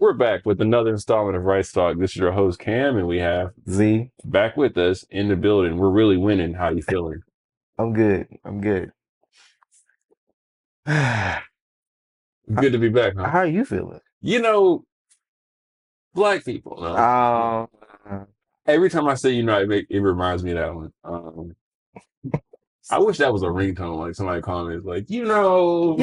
We're back with another installment of Rice Talk. This is your host Cam, and we have Z. back with us in the building. We're really winning. How you feeling? I'm good. I'm good. How Good to be back, huh? are you feeling? You know, black people. No, Um, every time I say it reminds me of that one. I wish that was a ringtone. Like somebody calling me, like you know,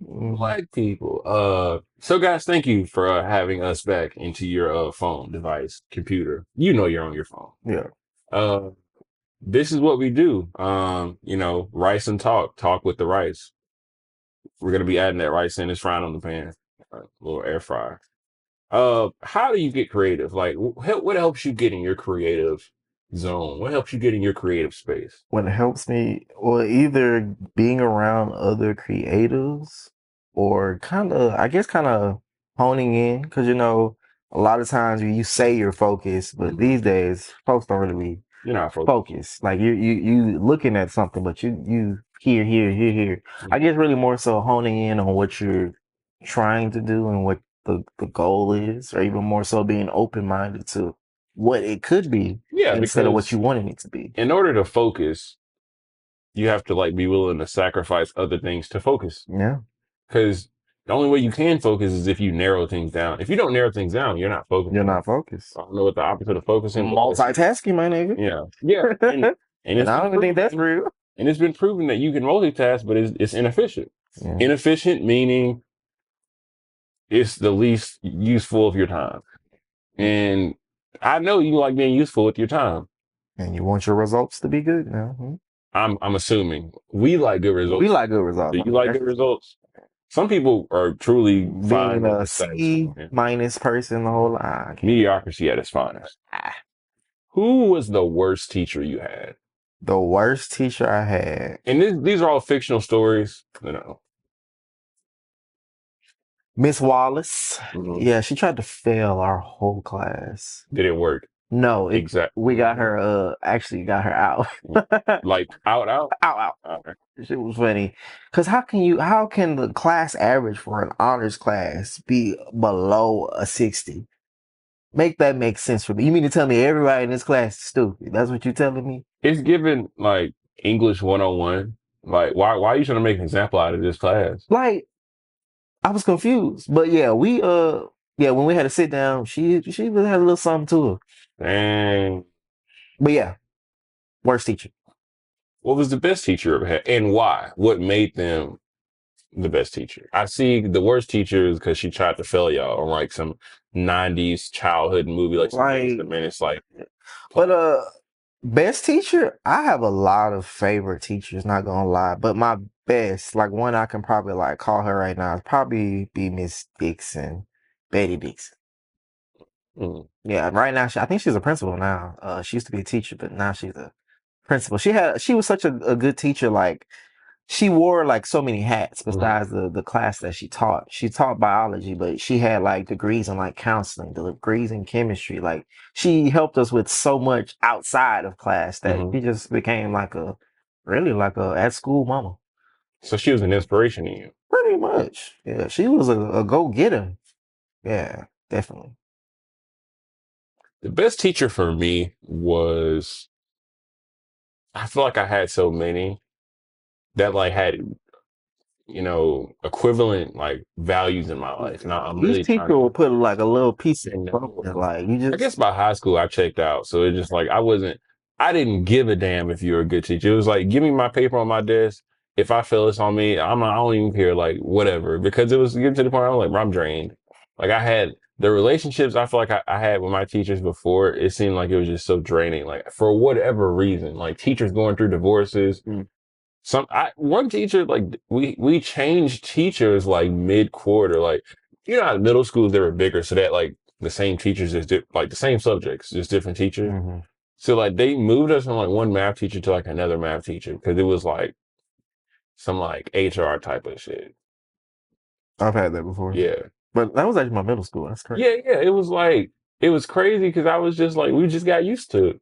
mm, black people. So guys, thank you for having us back into your phone device, computer. You're on your phone. yeah. Uh, this is what we do. Rice and talk with the rice. We're gonna be adding that rice in. It's frying on the pan, little air fryer. How do you get creative? Like, what helps you get in your creative zone? What helps you get in your creative space? What helps me, or either being around other creatives, or kind of honing in, because a lot of times you say you're focused, but these days folks don't really be You're not focused. focused. Like you looking at something, but you here. I guess really more so honing in on what you're trying to do and what the goal is, or even more so being open minded to what it could be Yeah, instead of what because you wanted it to be. in order to focus, you have to like be willing to sacrifice other things to focus. Yeah, Because the only way you can focus is if you narrow things down. If you don't narrow things down, you're not you're focusing. not focused. I don't know what the opposite of focusing is. Multitasking, my nigga. Yeah, yeah, and And it's I been don't even think that's proven. real. And it's been proven that you can multitask, but it's inefficient. Yeah. Inefficient meaning it's the least useful of your time. And I know you like being useful with your time. And you want your results to be good now. I'm assuming we like good We results. like good results. Do you like good results? Some people are truly fine Being with a the status C quo. Yeah. minus person, the whole lot. Mediocrity at its finest. Who was the worst teacher you had? The worst teacher I had. And these are all fictional stories. Miss Wallace. Mhm. Yeah, she tried to fail our whole class. Did it work? No, Exactly. we got her, actually got her out. Like out? Out. Okay. Shit was funny. Cause how can the class average for an honors class be below a 60? Make that make sense for me. You mean to tell me everybody in this class is stupid? That's what you're telling me? It's given like English 101. Like why are you trying to make an example out of this class? Like, I was confused. But yeah, when we had to sit down, she really had a little something to her. And But yeah, worst teacher. what was the best teacher you ever had? And why? What made them the best teacher? I see the worst teacher is because she tried to fail y'all on like some 90s childhood movie, like some gangster man. It's like, But best teacher, I have a lot of favorite teachers, not gonna lie. But my best, like one I can probably like call her right now, is probably be Miss Dixon, Betty Dixon. Yeah, right now I think she's a principal now. She used to be a teacher, but now she's a principal. She was such a good teacher. Like she wore like so many hats besides the class that she taught. She taught biology, but she had like degrees in like counseling, degrees in chemistry. Like she helped us with so much outside of class that she just became like really like a at school mama. So she was an inspiration to you. Pretty much. Yeah, she was a go-getter. Yeah, definitely. The best teacher for me was, I feel like I had so many that like had, equivalent like values in my life. Now I'm really Each teacher will put like a little piece of like you I guess just by high school I checked out. So it's just like I didn't give a damn if you were a good teacher. It was like, give me my paper on my desk. If I feel it's on me, I don't even care, like whatever. Because it was getting to the point I was like, I'm drained. Like I had the relationships I feel like I had with my teachers before, it seemed like it was just so draining. Like for whatever reason, like teachers going through divorces. One teacher, like we changed teachers like mid-quarter. Like, how middle schools they were bigger, so that like the same teachers is like the same subjects, just different teachers. So like they moved us from like one math teacher to like another math teacher because it was like some like HR type of shit. I've had that before. Yeah. But that was actually my middle school. That's crazy. Yeah. It was crazy because I was just like, we just got used to it.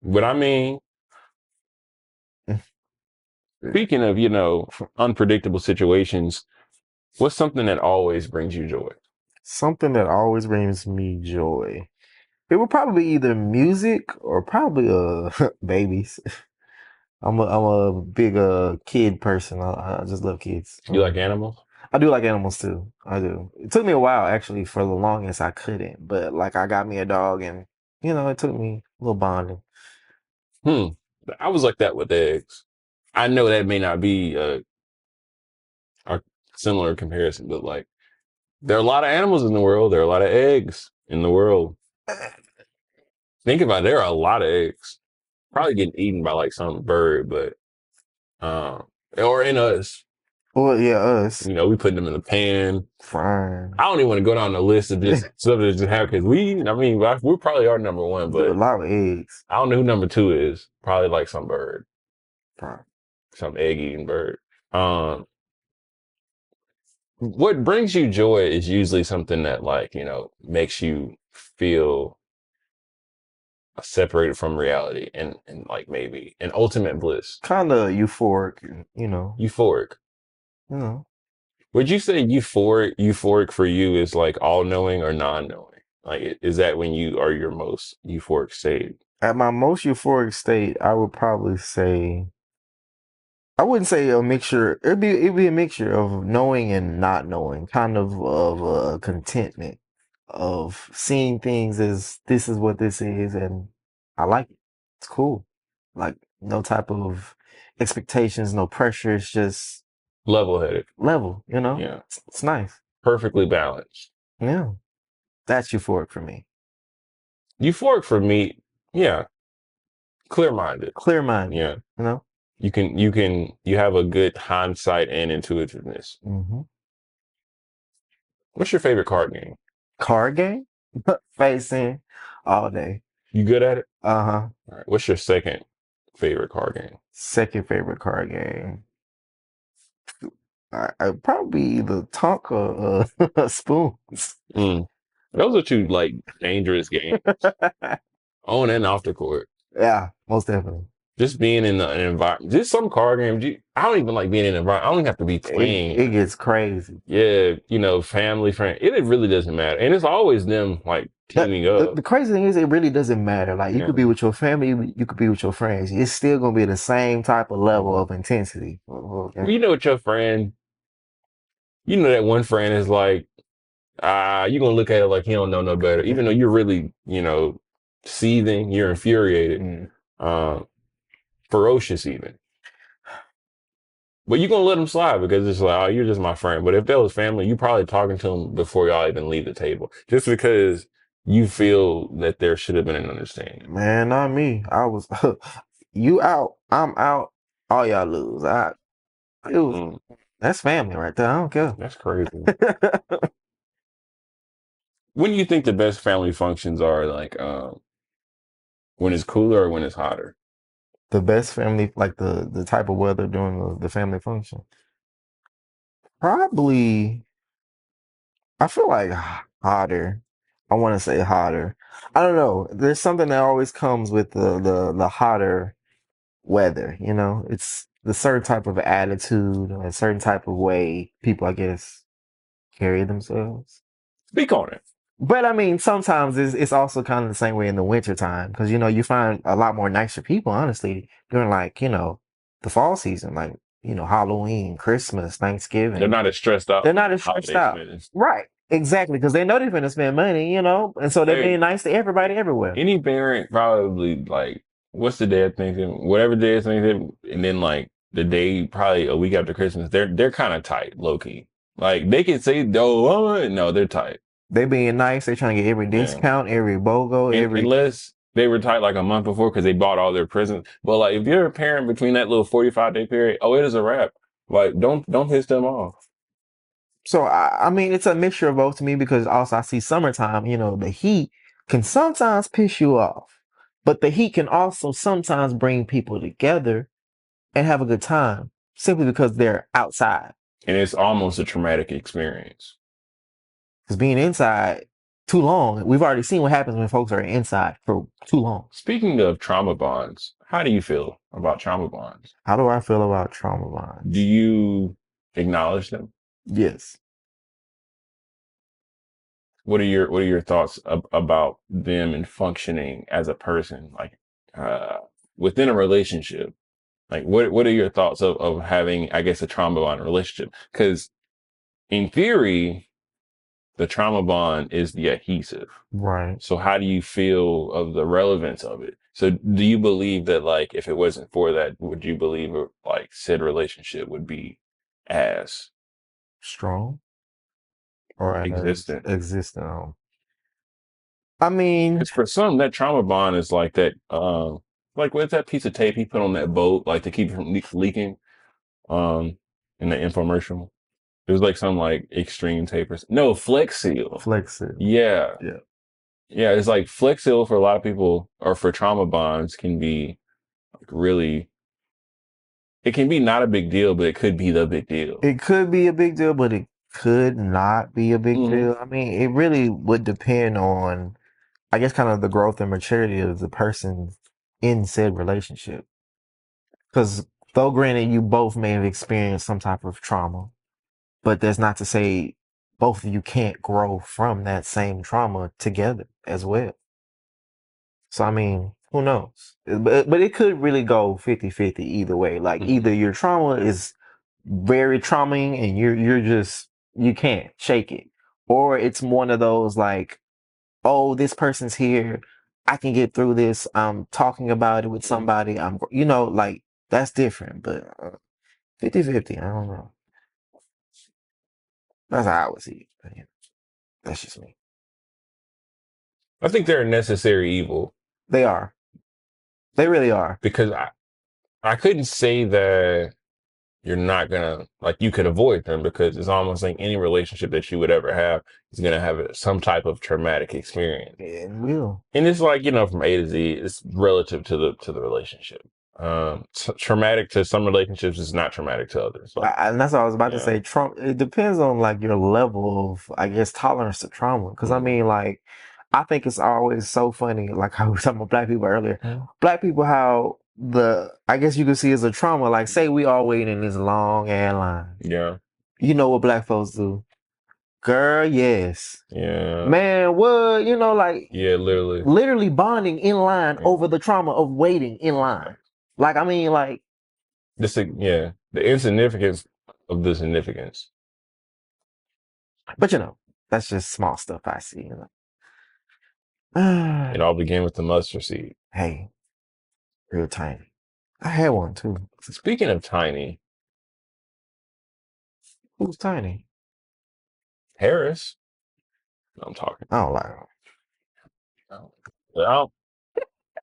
But I mean, speaking of, unpredictable situations, what's something that always brings you joy? Something that always brings me joy. It would probably be either music or probably babies. I'm a big kid person. I just love kids. You like animals? I do like animals too. I do. It took me a while actually. For the longest, I couldn't, but like I got me a dog, and it took me a little bonding. Hmm. I was like that with eggs. I know that may not be a similar comparison, but like there are a lot of animals in the world. There are a lot of eggs in the world. Think about it, there are a lot of eggs. Probably getting eaten by like some bird, but um, or in us. Well, yeah, us. We put them in a pan. Fine. I don't even want to go down the list of just stuff that just happened because we probably are number one, Do a but lot of eggs. I don't know who number two is. Probably like some bird, Fine. some egg eating bird. Um, what brings you joy is usually something that like, makes you feel separated from reality and like maybe an ultimate bliss. Kind of euphoric, and, you know. Euphoric. You know. Would you say euphoric for you is like all knowing or non knowing? Like, is that when you are your most euphoric state? At my most euphoric state, I would probably say I wouldn't say a mixture. It'd be a mixture of knowing and not knowing, kind of a contentment of seeing things as this is what this is, and I like it. It's cool. Like no type of expectations, no pressure. It's just Level headed. level. Yeah. It's nice. Perfectly balanced. Yeah, that's euphoric for me. Euphoric for me, yeah. Clear minded. Clear minded. Yeah. You know. You have a good hindsight and intuitiveness. Mm-hmm. What's your favorite card game? Card game, facing all day. You good at it? Uh-huh. All right. What's your second favorite card game? Second favorite card game. I probably the Tonka spoons. Mm. Those are two like dangerous games on and off the court. Yeah, most definitely. Just being in an environment, just some card games. I don't even like being in an environment. I don't even have to be It playing. gets crazy. Yeah, family, friend. It really doesn't matter, and it's always them like The, teaming the up. the crazy thing is, it really doesn't matter. Like you Yeah. could be with your family, you could be with your friends. It's still gonna be the same type of level Mhm. of intensity. Well, with your friend, that one friend is like, you're gonna look at it like he don't know no better, even though you're really, seething, you're infuriated, Mm. um, ferocious even. But you're gonna let them slide because it's like, oh, you're just my friend. But if that was family, you probably talking to them before y'all even leave the table, just because you feel that there should have been an understanding. Man, not me. I was you out, I'm out, all y'all lose. It was Mm, that's family right there. I don't care. that's crazy. When do you think the best family functions are like, when it's cooler or when it's hotter? The best family, like the type of weather during the family function. Probably, I feel like hotter. I want to say hotter. I don't know. There's something that always comes with the hotter weather. It's the certain type of attitude, or a certain type of way people, I guess, carry themselves. Speak on it. But I mean, sometimes it's also kind of the same way in the winter time because you find a lot more nicer people, honestly, during like the fall season, like Halloween, Christmas, They're Thanksgiving. not as stressed out They're from not as stressed holiday out, spending. right? Exactly, because they know they're going to spend money, and so they're Hey, being nice to everybody everywhere. any parent probably like, what's the day of Thanksgiving? Whatever day is Thanksgiving, and then like the day probably a week after Christmas, they're kind of tight, low key. Like they can say, "Oh, no, they're tight." They being nice. They trying to get every Yeah, discount, every BOGO, and every. unless they were tight like a month before because they bought all their presents. But like, if you're a parent between that little 45-day period, oh, it is a wrap. Like, don't piss them off. So I mean, it's a mixture of both to me because also I see summertime. The heat can sometimes piss you off, but the heat can also sometimes bring people together and have a good time simply because they're outside. And it's almost a traumatic experience. Because being inside too long, we've already seen what happens when folks are inside for too long. Speaking of trauma bonds, how do you feel about trauma bonds? How do I feel about trauma Do bonds? you acknowledge them? Yes. what are your thoughts about them and functioning as a person, like uh, within a relationship? Like, what are your thoughts of having, I guess, a trauma bond relationship? Because in theory, the trauma bond is the adhesive. Right. So how do you feel of the relevance of it? So do you believe that, like, if it wasn't for that, would you believe like said relationship would be as Strong or as existent? existing. I mean, Because for some, that trauma bond is like that. Like what's that piece of tape he put on that boat, like to keep it from leaking? Um, in the infomercial, it was like some like extreme tape or no Flex Seal. flexing. Yeah, Yeah. yeah. It's like Flex Seal for a lot of people, or for trauma bonds, can be like really. It can be not a big deal, but it could be the big deal. It could be a big deal, but it could not be a big Hmm. deal. I mean, it really would depend on, I guess, kind of the growth and maturity of the person in said relationship. Because though granted, you both may have experienced some type of trauma, but that's not to say both of you can't grow from that same trauma together as well. So, I mean, who knows? But it could really go 50-50 either way. Like Hmm. either your trauma is very traumaing and you're just, you can't shake it. Or it's one of those like, oh, this person's here. I can get through this. I'm talking about it with somebody. Like that's different, but 50-50, I don't know. That's how I would see it. But, that's just me. I think they're a necessary evil They are. They really are. because I couldn't say that you're not gonna like you could avoid them because it's almost like any relationship that you would ever have is gonna have some type of traumatic experience. And will. And it's like, from A to Z, it's relative to the relationship. Traumatic to some relationships is not traumatic to others. Like, And that's what I was about to yeah. say. Trauma. It depends on like your level of, I guess, tolerance to trauma. Because I Mm-hmm. mean, like, I think it's always so funny, like how we were talking about black people earlier. Mm-hmm. Black people, how I guess you could see as a trauma. Like, say we all waiting in this long ass line. Yeah. You know what black folks do? Girl, yes. Yeah. Man, what? Like Yeah, literally. literally bonding in line Yeah. over the trauma of waiting in line. Like, I mean, like, Yeah. The insignificance of the significance. but that's just small stuff I see. It all began with the mustard seed. Hey, real tiny. I had one too. Speaking of tiny, Who's tiny? Harris. No, I'm talking. I don't like Well,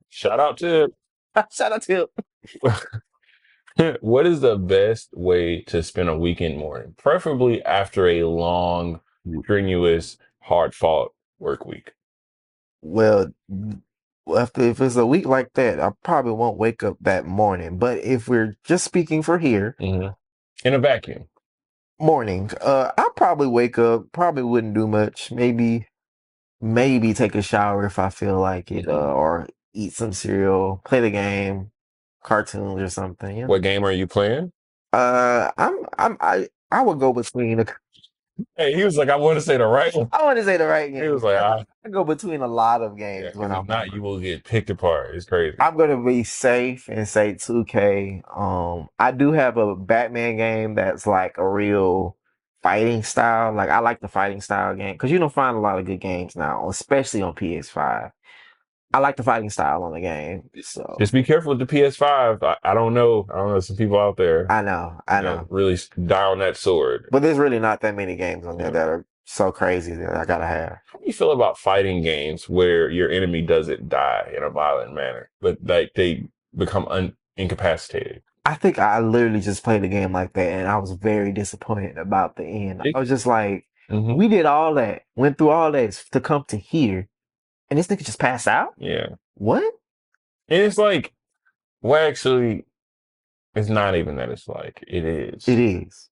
shout out to him. Shout out to him. what is the best way to spend a weekend morning? Preferably after a long, strenuous, hard fought work week. Well, if it's a week like that, I probably won't wake up that morning. But if we're just speaking for here, Hmm. In a vacuum. morning, I probably wake up, probably wouldn't do much. Maybe take a shower if I feel like it, Hmm. or eat some cereal, play the game, cartoons or something. What game are you playing? I would go between. Hey, he was like, I want to say the right one. I want to say the right He game. was like, I go between a lot of yeah, games when because if I'm not, home. you will get picked apart. It's crazy. I'm gonna be safe and say 2K. I do have a Batman game that's like a real fighting style. Like I like the fighting style game because you don't find a lot of good games now, especially on PS5. I like the fighting style on the game, so Just be careful with the PS5. I don't know. I don't know. Some people out there, I know. really die on that sword. But there's really not that many games on there Yeah. that are so crazy that I gotta have. How do you feel about fighting games where your enemy doesn't die in a violent manner, but like they become incapacitated? I think I literally just played a game like that and I was very disappointed about the end. I was just like, Mm-hmm. we did all that, went through all that to come to here, and this nigga just passed out? Yeah. What? And it's like, well, actually, it's not even that. It's like, it It is. is.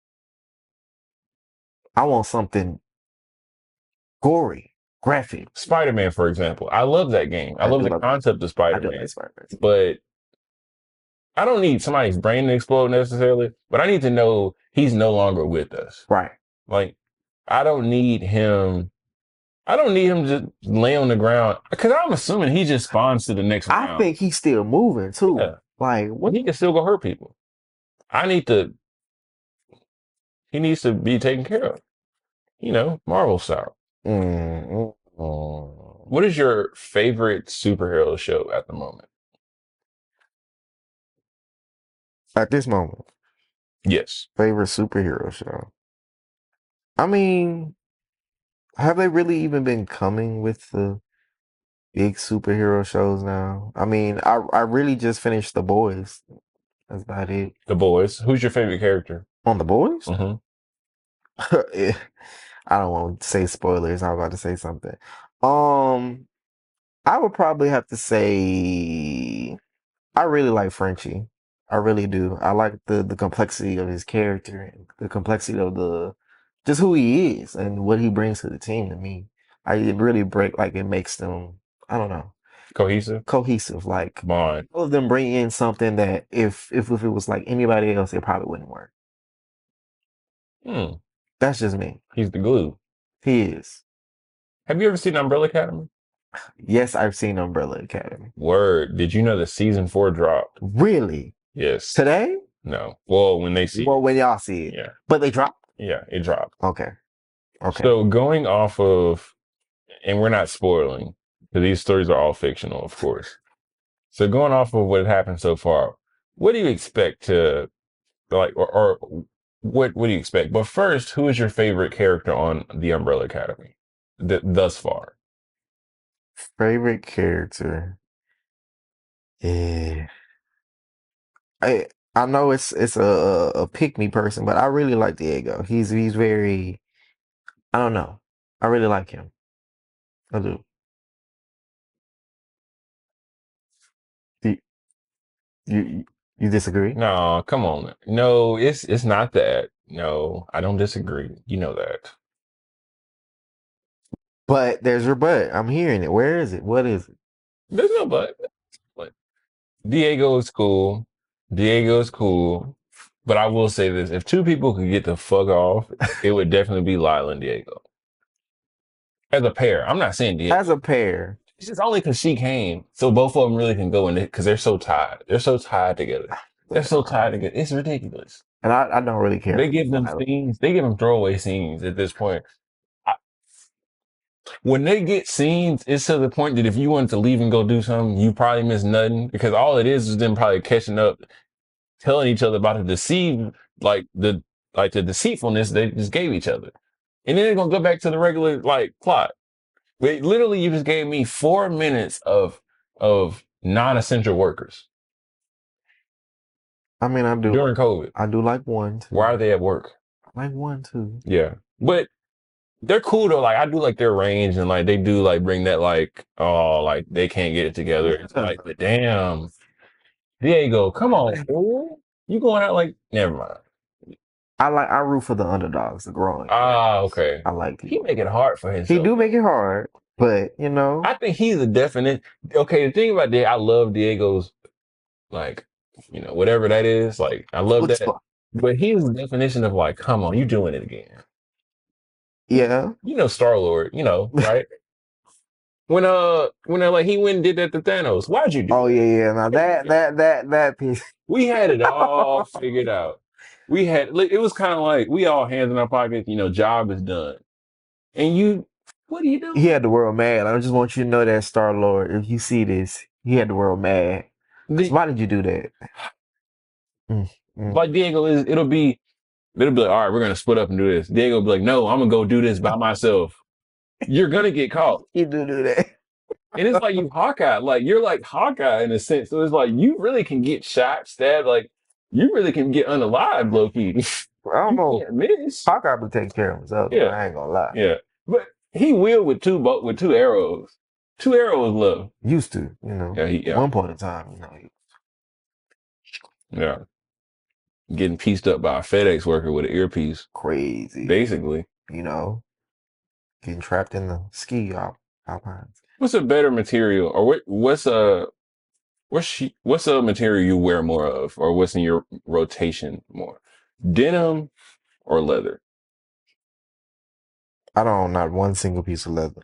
I want something gory, graphic. Spider-Man, for example. I love that game. I I love do the love concept of I do like Spider-Man, Spider-Man. but I don't need somebody's brain to explode necessarily, but I need to know he's no longer with us. Right. Like, I don't need him. I don't need him to lay on the ground because I'm assuming he just spawns to the next I round. think he's still moving too. Yeah, Like what? he can still go hurt people. I need to. He needs to be taken care of. Marvel style. Mm, mm. What is your favorite superhero show at the moment? At this moment, Yes, favorite superhero show. I mean, have they really even been coming with the big superhero shows now? I mean, I really just finished The Boys. That's about it. The Boys. Who's your favorite character? On The Boys? Mm-hmm. Yeah, I don't want to say spoilers. I'm about to say something. Um, I would probably have to say I really like Frenchie. I really do. I like the complexity of his character and the complexity of the just who he is and what he brings to the team to me. It really it makes them, I don't know, Cohesive. cohesive. Like Bond. all of them bring in something that if it was like anybody else, it probably wouldn't work. Hmm. That's just me. He's the glue. He is. Have you ever seen Umbrella Academy? Yes, I've seen Umbrella Academy. Word. Did you know that season 4 dropped? Really? Yes. Today? No. Well, when they see Well, it. when y'all see it. Yeah. But they dropped. Yeah, it dropped. Okay. Okay. So going off of, and we're not spoiling, because these stories are all fictional, of course. So going off of what happened so far, what do you expect to like, or what do you expect? But first, who is your favorite character on the Umbrella Academy thus far? Favorite character. Yeah. I I know it's a pick me person, but I really like Diego. He's very I don't know. I really like him. I do. You you, you disagree? No, come on. No, it's not that. No, I don't disagree. You know that. But there's your but. I'm hearing it. Where is it? What is it? There's no but. But Diego is cool. Diego is cool. But I will say this: if two people could get the fuck off, it would definitely be Lila and Diego as a pair. I'm not saying As a Diego. pair, It's just only because she came, so both of them really can go in it because they're so tied. They're so tied together. They're so tied together. It's ridiculous. and I don't really care They for give them Lila. scenes. They give them throwaway scenes at this point. I, when they get scenes, it's to the point that if you wanted to leave and go do something, you probably miss nothing because all it is them probably catching up, telling each other about the the deceitfulness they just gave each other, and then they're gonna go back to the regular plot. But literally, you just gave me 4 minutes of non-essential workers I mean, during COVID. I do like one Why too. are they at work? I like one too. Yeah, but they're cool though. Like I do like their range and like they do like bring that oh like they can't get it together. It's Yeah. like, but damn, Diego, come on, fool. You going out like never mind. I root for the underdogs, the growing Ah, characters. okay. I like He people. make it hard for He himself. do make it hard, but I think he's a definite. Okay, the thing about Diego, I love Diego's like, whatever that is. Like, I love that. chutzpah. But he's the definition of like, come on, you doing it again. Yeah. Star Lord, right? When like he went and did that to Thanos, why'd you do Oh that? yeah, yeah. Now that piece. We had it all figured out. Like, it was kind of like we all hands in our pockets, job is done. And what are you He doing? had the world mad. I just want you to know that Star Lord, if you see this, he had the world mad. 'Cause why did you do that? Mm, mm. Like Diego it'll be like, all right, we're gonna split up and do this. Diego will be like, no, I'm gonna go do this by myself. You're gonna get caught. He do that. And it's like you Hawkeye, like you're like Hawkeye in a sense. So it's like you really can get shot, stabbed, like you really can get unalived, low key. I don't You know. can't miss. Hawkeye would take care of himself. Yeah, I ain't gonna lie. yeah. But he will with two arrows. Two arrows, love. Used to, Yeah, at one point in time, yeah. Getting pieced up by a FedEx worker with an earpiece, crazy. basically. Getting trapped in the ski alpines. What's a better material, or what's a material you wear more of, or what's in your rotation more? Denim or leather? I don't own not one single piece of leather.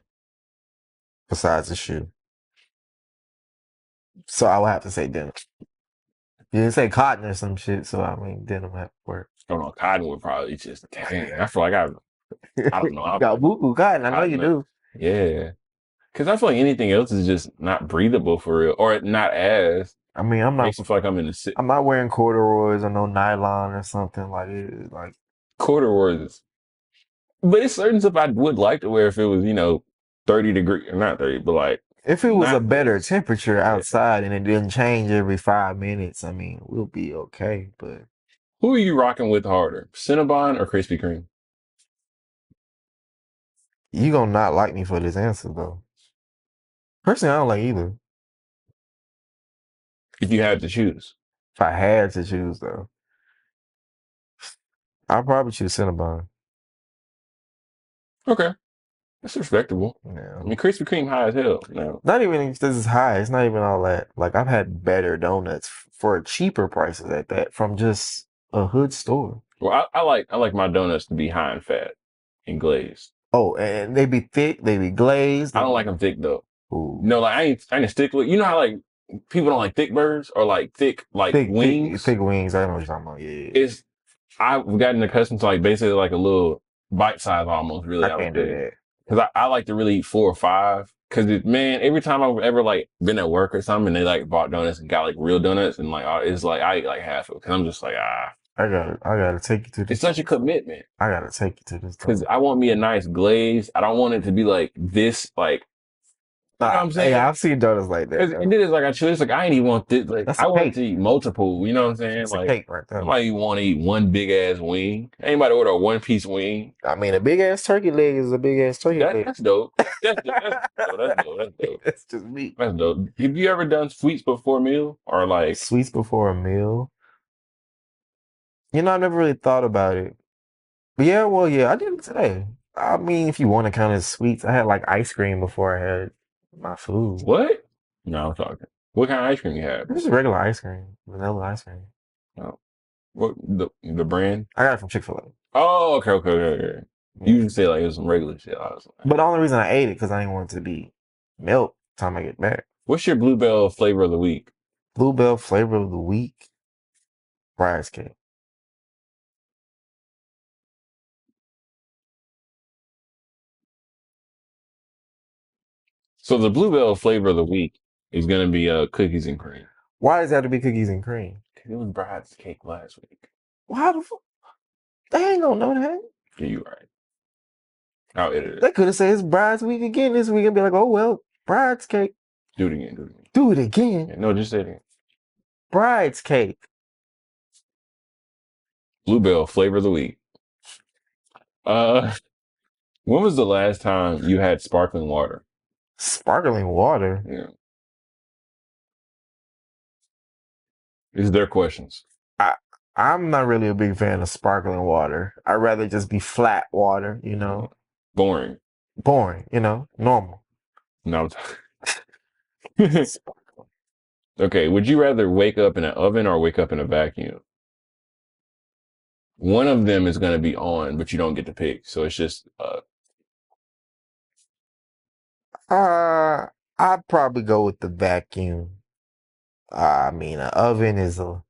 besides the shoe. So I would have to say denim. You didn't say cotton or some shit, so I mean denim have to work. I don't know. Cotton would probably just dang. I feel like I don't know. You I got buku cotton, I know you cotton. do. Yeah, because I feel like anything else is just not breathable for real, or not as I mean, I'm not makes me feel like I'm in the I'm not wearing corduroys or no nylon or something like it. Like corduroys. But it's certain stuff I would like to wear if it was 30 degree, not 30, but like if it was a not better this. temperature Yeah. outside and it didn't change every 5 minutes, I mean, we'll be okay. But Who are you rocking with harder, Cinnabon or Krispy Kreme? you gonna not like me for this answer though. Personally, I don't like either. If you had to choose. If I had to choose though, I'd probably choose Cinnabon. Okay, that's respectable. Yeah. I mean, Krispy Kreme high as hell now. Not even this is high. It's not even all that. Like I've had better donuts for cheaper prices at that from just a hood store. Well, I like my donuts to be high in fat and glazed. Oh, and they be thick, they be glazed. I don't like them thick though. Ooh. No, like I ain't stickler. You know how like people don't like thick burgers or like thick like wings. Thick wings. I know what you're talking about. Yeah, It's I've gotten accustomed to like basically like a little bite size almost. Really, I I would can't do say that. because I like to really eat 4 or 5. Because man, every time I've ever like been at work or something and they like bought donuts and got like real donuts and like it's like I eat like half of it because I'm just like I gotta take you to it's this. such a commitment. I gotta take you to this. Because I want me a nice glaze. I don't want it to be like this like you know what I'm saying? Yeah, I've seen donuts like that. And then it's like I choose like I ain't even want this. Like That's I a want cake. to eat multiple. You know what I'm saying? It's a Like cake right there. somebody want to eat one big ass wing. Anybody order a 1 piece wing? I mean, a big ass turkey leg is a big ass turkey leg. That's dope. That's dope. That's dope. That's dope. That's just me. That's dope. Have you ever done sweets before meal or like Sweets before a meal. You know, I never really thought about it. But yeah, well, yeah, I did it today. I mean, if you want to count as sweets, I had like ice cream before I had my food. what? No, I'm talking. What kind of ice cream you have? Just regular ice cream, vanilla ice cream. Oh, what the brand? I got it from Chick-fil-A. Oh, okay. Yeah. You usually say like it was some regular shit. I was like, But the only reason I ate it because I didn't want it to be milk time I get back. what's your Bluebell flavor of the week? Bluebell flavor of the week, rice cake. So the Bluebell flavor of the week is gonna be cookies and cream. Why does that have to be cookies and cream? It was Bride's cake last week. Why the fuck? They ain't gonna know that. Yeah, you right. I'll edit it. They could have said it's bride's week again this week and be like, oh well, bride's cake. Do it again. Do it again. Yeah, no, just say it again. Bride's cake. Bluebell flavor of the week. When was the last time you had sparkling water? Sparkling water. Yeah. These are their questions. I'm not really a big fan of sparkling water. I'd rather just be flat water, you know. Boring. Boring, you know, normal. No. Okay, would you rather wake up in an oven or wake up in a vacuum? One of them is going to be on, but you don't get to pick. So it's just I'd probably go with the vacuum. I mean, an oven is a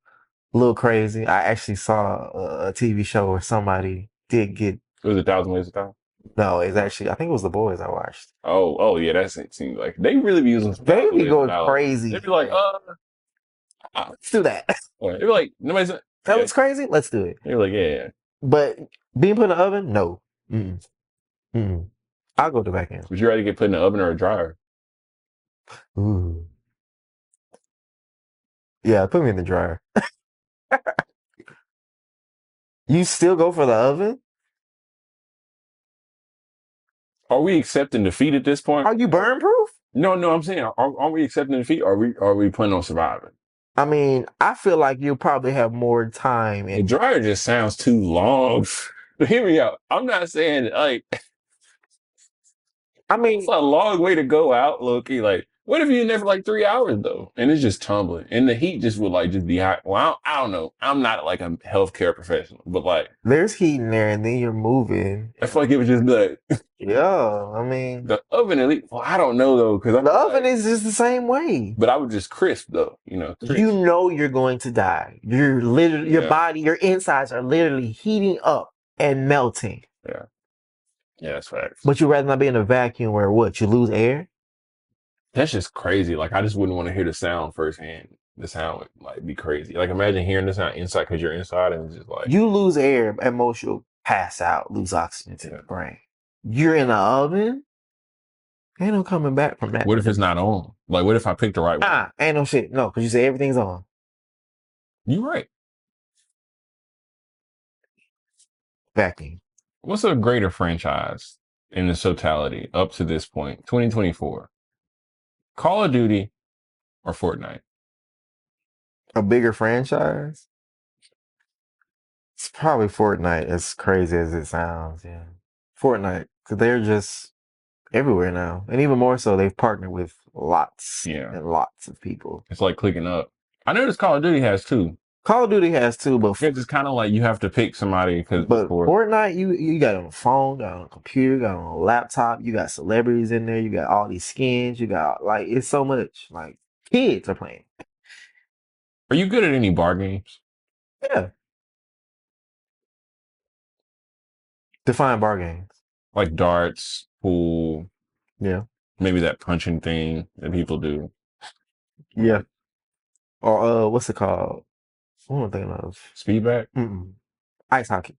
little crazy. I actually saw a TV show where somebody did get. it was 1,000 ways of time. No, it's actually, I think it was The Boys I watched. Oh yeah, that seems like they really be using. They be going crazy. They'd be like, let's do that. they'd be like, nobody's. That looks crazy. Let's do it. They're like, yeah. But being put in the oven, no. I'll go to the vacuum. Would you rather get put in the oven or a dryer? Ooh. Yeah, put me in the dryer. You still go for the oven? Are we accepting defeat at this point? Are you burn proof? No, I'm saying, are we accepting defeat? Or are we planning on surviving? I mean, I feel like you'll probably have more time. The dryer just sounds too long. Hear me out. I'm not saying like. I mean, It's a long way to go out, Loki. Like What if you're in there for like 3 hours though, and it's just tumbling, and the heat just would like just be hot? Well, I don't know. I'm not like a healthcare professional, but like There's heat in there, and then you're moving. I feel like it was just the Yeah, I mean, the oven at least. Well, I don't know though, because I the feel oven like, is just the same way. but I would just crisp though, You crisp. know you're going to die. You're literally, your Yeah, body, your insides are literally heating up and melting. yeah, yeah. That's facts. But you'd rather not be in a vacuum where what? You lose air? That's just crazy. Like I just wouldn't want to hear the sound firsthand. The sound would like be crazy. Like imagine hearing the sound inside because you're inside and it's just like You lose air, and most you'll pass out, lose oxygen to yeah. the brain. You're in the oven, ain't no coming back from that. What if it's not on? Like what if I picked the right one? Ain't no shit. No, because you say everything's on. You right. Vacuum. What's a greater franchise in its totality up to this point, 2024? Call of Duty or Fortnite? A bigger franchise? It's probably Fortnite, as crazy as it sounds. Yeah. Fortnite, because they're just everywhere now. And even more so, they've partnered with lots Yeah. and lots of people. It's like clicking up. I noticed Call of Duty has two. Call of Duty has too, but It's just kind of like you have to pick somebody because before. Fortnite, you got it on a phone, got it on a computer, got it on a laptop, you got celebrities in there, you got all these skins, you got like it's so much. Like kids are playing. Are you good at any bar games? Yeah. Define bar games. Like darts, pool, Yeah. maybe that punching thing that people do. Yeah. Or what's it called? What am I thinking of? Speedback? Ice hockey.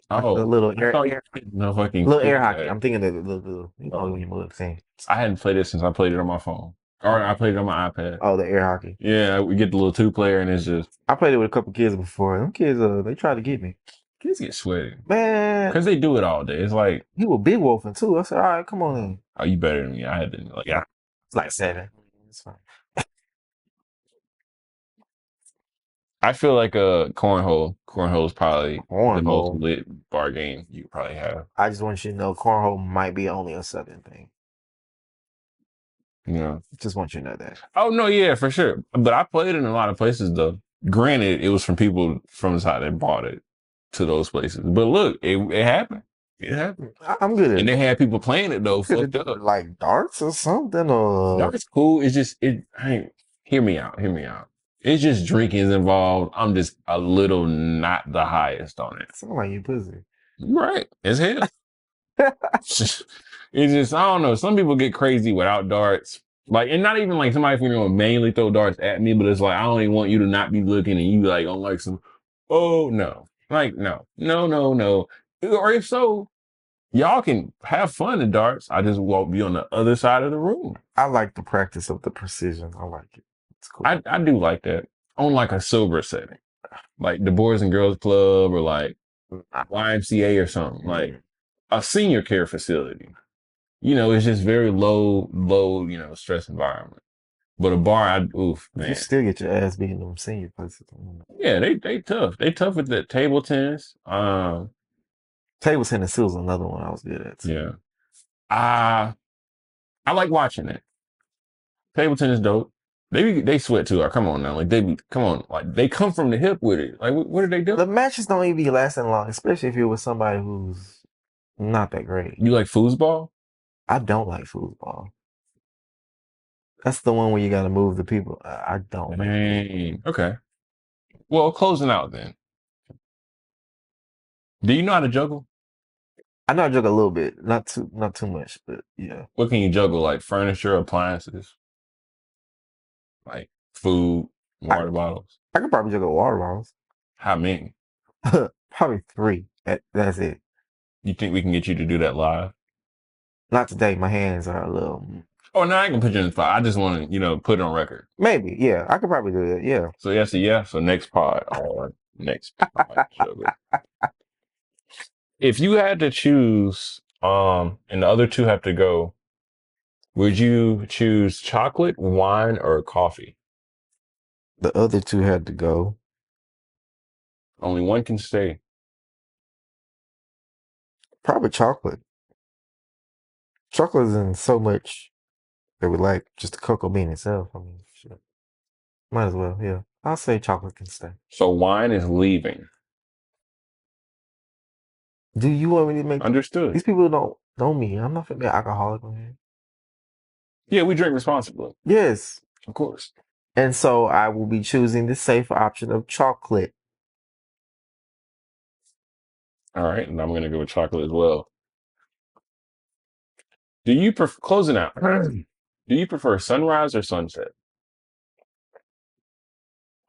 Like the Oh, little I thought you said no fucking little air hockey. speedback. I'm thinking of the little you know when you move thing. I hadn't played it since I played it on my phone. Or I played it on my iPad. Oh, the air hockey. Yeah, we get the little 2-player and it's just I played it with a couple kids before. Them kids, they tried to get me. kids get sweaty. Man, Because they do it all day. It's like, he was big wolfing too. I said, all right, come on in. oh, you better than me. I had to like yeah. It's like 7. It's fine. I feel like a cornhole. Cornhole is probably the most Cornhole. lit bar game you probably have. I just want you to know cornhole might be only a Southern thing. Yeah. Just want you to know that. Oh no, yeah, for sure. But I played it in a lot of places though. Granted, it was from people from the side that bought it to those places. But look, it happened. It happened. I'm good at And it. they had people playing it though, Could fucked it up. like darts or something or Dark's cool. It's just hear me out. Hear me out. It's just drinking is involved. I'm just a little not the highest on it. sound like you pussy. You're right. It's hell. It's just I don't know. Some people get crazy without darts. Like, and not even like somebody from mainly throw darts at me, but it's like I don't even want you to not be looking and you like on like some oh no. Like no. Or if so, y'all can have fun in darts. I just won't be on the other side of the room. I like the practice of the precision. I like it. It's cool. I do like that on like a sober setting, like the Boys and Girls Club or like YMCA or something, like a senior care facility. It's just very low, stress environment. But a bar, oof, You man. still get your ass beat in them senior places. Yeah, they tough. They tough with the table tennis. Table tennis was another one I was good at. Yeah. I like watching it. Table tennis dope. They sweat too. Come on now, like come on, like they come from the hip with it. Like what are they doing? The matches don't even be lasting long, especially if you're with somebody who's not that great. You like foosball? I don't like foosball. That's the one where you got to move the people. I don't like Dang. Okay. Well, closing out then. Do you know how to juggle? I know I juggle a little bit, not too much, but yeah. What can you juggle? Like furniture, appliances, like food, water bottles. I could probably juggle water bottles. How many? Probably 3. That's it. You think we can get you to do that live? Not today. My hands are a little. Oh, no, I can put you in the spot. I just want to, put it on record. Maybe, yeah. I could probably do that. Yeah. So yes, So next pod or next pod. If you had to choose, and the other two have to go, would you choose chocolate, wine, or coffee? The other 2 had to go. Only one can stay. Probably chocolate. Chocolate is in so much They would like just the cocoa bean itself. I mean, shit. Might as well, yeah. I'll say chocolate can stay. So wine is leaving. Do you want me to make Understood. these people don't know me? I'm not finna be an alcoholic, man. Yeah, we drink responsibly. Yes. Of course. And so I will be choosing the safe option of chocolate. All right. And I'm going to go with chocolate as well. Do you prefer closing out? Do you prefer sunrise or sunset?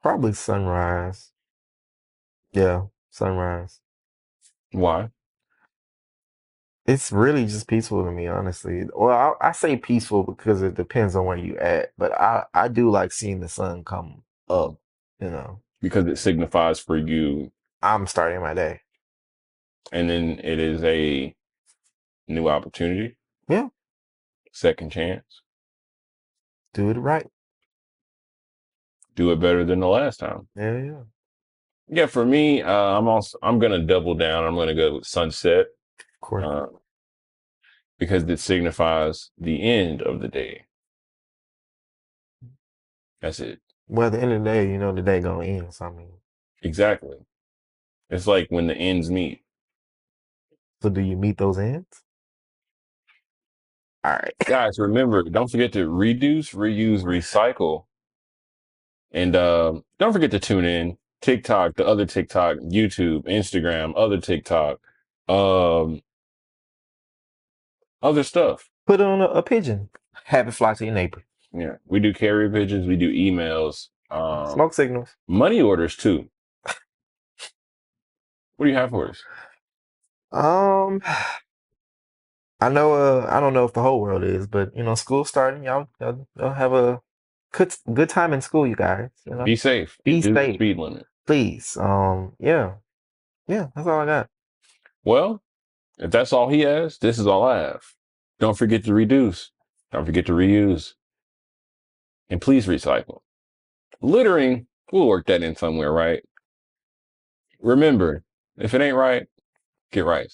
Probably sunrise. Yeah, sunrise. Why? It's really just peaceful to me, honestly. Well, I say peaceful because it depends on where you at, but I do like seeing the sun come up. You know, Because it signifies for you, I'm starting my day. and then it is a new opportunity, Yeah, second chance. do it right. Do it better than the last time. Yeah, yeah, of Yeah, for me, I'm gonna double down. I'm gonna go with sunset, course. uh, because it signifies the end of the day. That's it. Well, at the end of the day, you know the day gonna end. So I mean, Exactly. It's like when the ends meet. so do you meet those ends? All right. Guys, remember, don't forget to reduce, reuse, recycle. And don't forget to tune in. TikTok, the other TikTok, YouTube, Instagram, other TikTok, um, other stuff. Put on a pigeon. Have it fly to your neighbor. Yeah. We do carrier pigeons, we do emails, Smoke signals. money orders too. What do you have for us? Um, I know. I don't know if the whole world is, but you know, school's starting. Y'all have a good time in school, you guys. You know, Be safe. be Do the safe, speed limit. please. Yeah, yeah. That's all I got. Well, if that's all he has, this is all I have. Don't forget to reduce. Don't forget to reuse. And please recycle. Littering, we'll work that in somewhere, right? Remember, if it ain't right, get right.